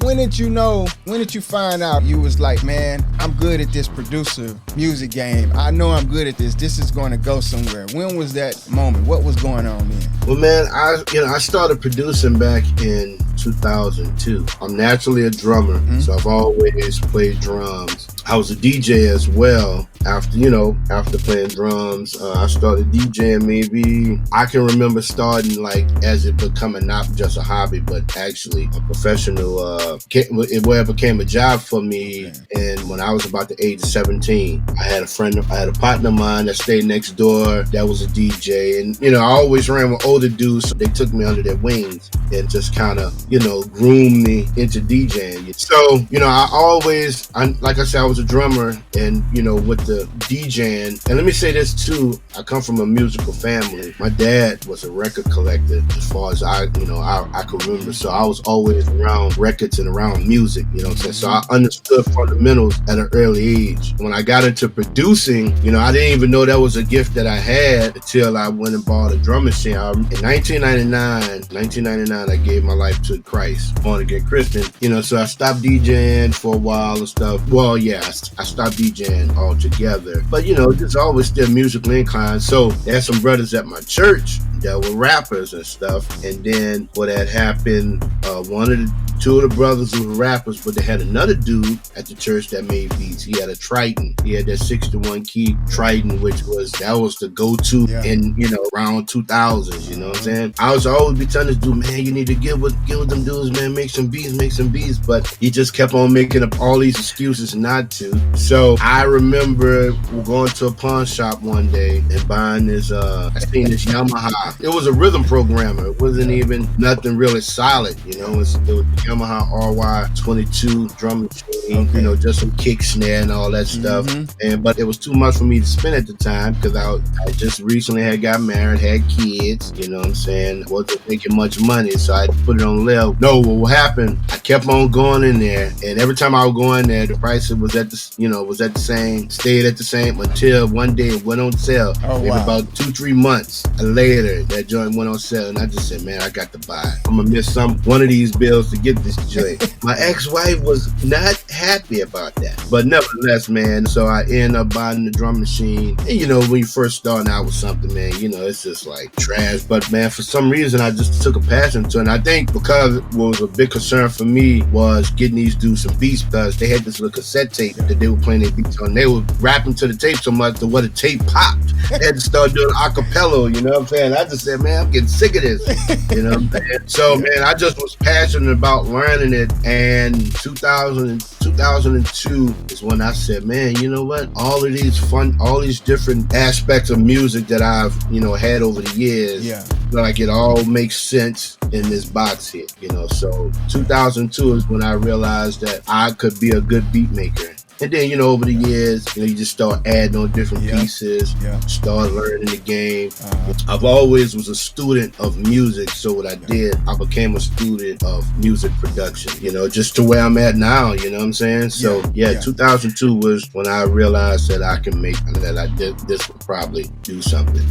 when did you know, when did you find out you was like, man, I'm good at this producer music game. I know I'm good at this. This is going to go somewhere. When was that moment? What was going on then? Well, man, I started producing back in 2002. I'm naturally a drummer, so I've always played drums. I was a DJ as well. After playing drums, I started DJing. Maybe I can remember starting like as it becoming not just a hobby, but actually a professional. It became a job for me. And when I was about the age of 17, I had a partner of mine that stayed next door that was a DJ, and I always ran with older dudes, so they took me under their wings and just kind of groomed me into DJing. So like I said, I was a drummer, and with the DJing. And let me say this too, I come from a musical family. My dad was a record collector as far as I could remember. So I was always around records and around music, what I'm saying? So I understood fundamentals at an early age. When I got into producing, I didn't even know that was a gift that I had until I went and bought a drum machine. In 1999, I gave my life to Christ, born again Christian, so I stopped DJing for a while and stuff. Well, yeah, I stopped DJing altogether. But, there's always still musically inclined. So there's some brothers at my church that were rappers and stuff. And then what had happened, two of the brothers who were rappers, but they had another dude at the church that made beats. He had a Triton. He had that 61 key Triton, which was the go-to in, around 2000s, you know what I'm saying? I was always be telling this dude, man, you need to get with them dudes, man, make some beats. But he just kept on making up all these excuses not to. So I remember going to a pawn shop one day and buying this, I seen this Yamaha. It was a rhythm programmer. It wasn't even nothing really solid, it was Yamaha RY22 drum machine, just some kick snare and all that stuff. But it was too much for me to spend at the time because I just recently had got married, had kids, you know what I'm saying? Wasn't making much money, so I put it on level. No, what happened? I kept on going in there, and every time I would go in there, the price was at the same, stayed at the same until one day it went on sale. Maybe about 2-3 months later, that joint went on sale, and I just said, man, I got to buy it. I'm gonna miss one of these bills to get this joint. My ex-wife was not happy about that, but nevertheless, man, so I ended up buying the drum machine. And when you first starting out with something, man, it's just like trash. But man, for some reason, I just took a passion to it. And I think because what was a big concern for me was getting these dudes some beats, because they had this little cassette tape that they were playing their beats on. They were rapping to the tape so much that what the tape popped. They had to start doing acapella, you know what I'm saying? I just said, man, I'm getting sick of this, you know what I'm saying? So, man, I just was passionate about learning it. And 2002 is when I said, man, you know what? All these different aspects of music that I've, had over the years, like it all makes sense in this box here, So 2002 is when I realized that I could be a good beat maker. And then, over the years, you just start adding on different pieces, start learning the game. I've always was a student of music. So what I did, I became a student of music production, just to where I'm at now, you know what I'm saying? So 2002 was when I realized that this would probably do something.